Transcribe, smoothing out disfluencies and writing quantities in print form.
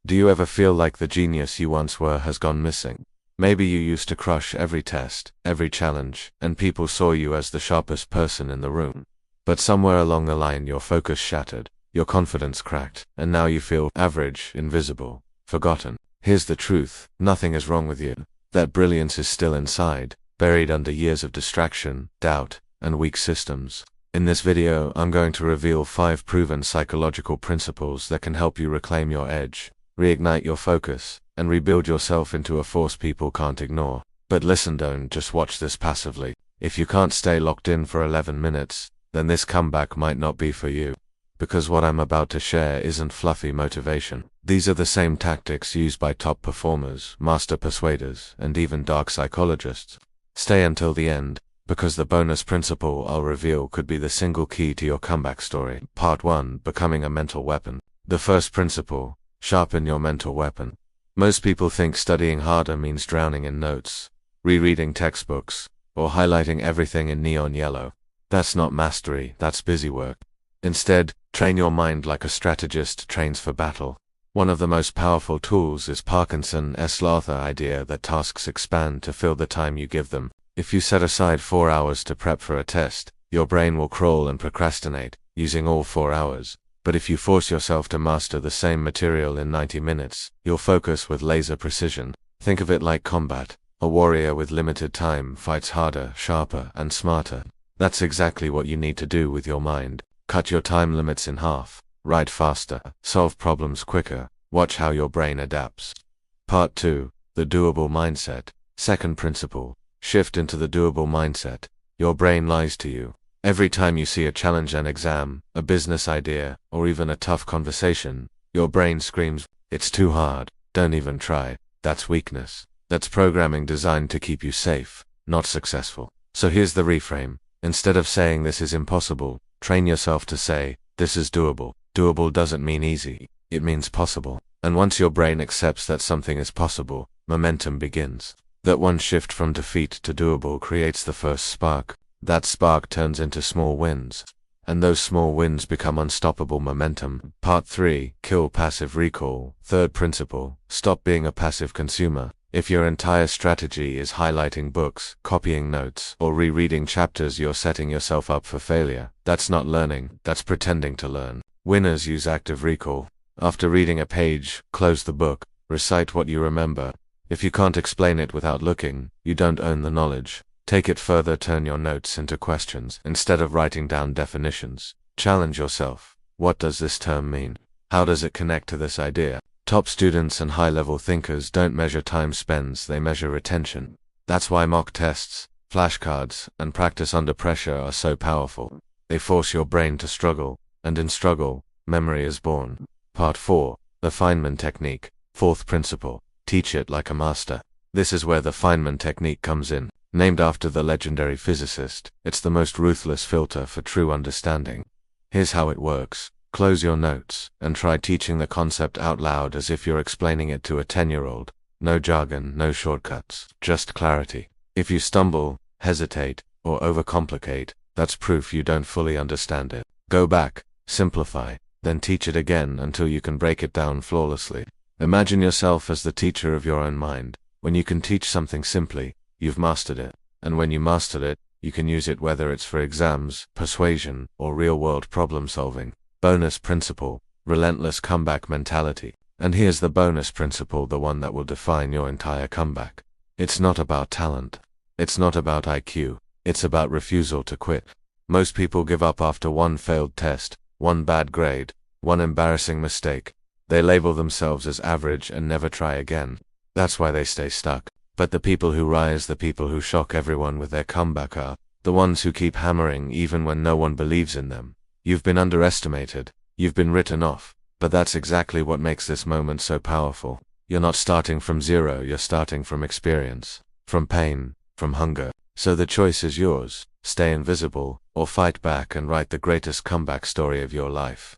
Do you ever feel like the genius you once were has gone missing? Maybe you used to crush every test, every challenge, and people saw you as the sharpest person in the room. But somewhere along the line your focus shattered, your confidence cracked, and now you feel average, invisible, forgotten. Here's the truth, nothing is wrong with you. That brilliance is still inside, buried under years of distraction, doubt, and weak systems. In this video, I'm going to reveal 5 proven psychological principles that can help you reclaim your edge, reignite your focus, and rebuild yourself into a force people can't ignore. But listen, don't just watch this passively. If you can't stay locked in for 11 minutes, then this comeback might not be for you. Because what I'm about to share isn't fluffy motivation. These are the same tactics used by top performers, master persuaders, and even dark psychologists. Stay until the end, because the bonus principle I'll reveal could be the single key to your comeback story. Part 1. Becoming a mental weapon. The first principle: sharpen your mental weapon. Most people think studying harder means drowning in notes, rereading textbooks, or highlighting everything in neon yellow. That's not mastery, that's busy work. Instead, train your mind like a strategist trains for battle. One of the most powerful tools is Parkinson's Luther idea that tasks expand to fill the time you give them. If you set aside 4 hours to prep for a test, your brain will crawl and procrastinate, using all 4 hours. But if you force yourself to master the same material in 90 minutes, you'll focus with laser precision. Think of it like combat. A warrior with limited time fights harder, sharper, and smarter. That's exactly what you need to do with your mind. Cut your time limits in half, write faster, solve problems quicker, watch how your brain adapts. Part 2. The doable mindset. Second principle: shift into the doable mindset. Your brain lies to you. Every time you see a challenge, an exam, a business idea, or even a tough conversation, your brain screams, "It's too hard, don't even try." That's weakness. That's programming designed to keep you safe, not successful. So here's the reframe. Instead of saying "this is impossible," train yourself to say, "This is doable." Doable doesn't mean easy, it means possible. And once your brain accepts that something is possible, momentum begins. That one shift from defeat to doable creates the first spark. That spark turns into small wins. And those small wins become unstoppable momentum. Part 3. Kill passive recall. Third principle: stop being a passive consumer. If your entire strategy is highlighting books, copying notes, or rereading chapters, you're setting yourself up for failure. That's not learning, that's pretending to learn. Winners use active recall. After reading a page, close the book, recite what you remember. If you can't explain it without looking, you don't own the knowledge. Take it further, turn your notes into questions instead of writing down definitions. Challenge yourself. What does this term mean? How does it connect to this idea? Top students and high-level thinkers don't measure time spent, they measure retention. That's why mock tests, flashcards, and practice under pressure are so powerful. They force your brain to struggle, and in struggle, memory is born. Part 4. The Feynman Technique. Fourth principle: teach it like a master. This is where the Feynman Technique comes in. Named after the legendary physicist, it's the most ruthless filter for true understanding. Here's how it works. Close your notes, and try teaching the concept out loud as if you're explaining it to a 10-year-old. No jargon, no shortcuts, just clarity. If you stumble, hesitate, or overcomplicate, that's proof you don't fully understand it. Go back, simplify, then teach it again until you can break it down flawlessly. Imagine yourself as the teacher of your own mind. When you can teach something simply, you've mastered it. And when you master it, you can use it whether it's for exams, persuasion, or real-world problem solving. Bonus principle: relentless comeback mentality. And here's the bonus principle, the one that will define your entire comeback. It's not about talent. It's not about IQ. It's about refusal to quit. Most people give up after one failed test, one bad grade, one embarrassing mistake. They label themselves as average and never try again. That's why they stay stuck. But the people who rise, the people who shock everyone with their comeback, are the ones who keep hammering even when no one believes in them. You've been underestimated. You've been written off. But that's exactly what makes this moment so powerful. You're not starting from zero, you're starting from experience, from pain, from hunger. So the choice is yours: stay invisible, or fight back and write the greatest comeback story of your life.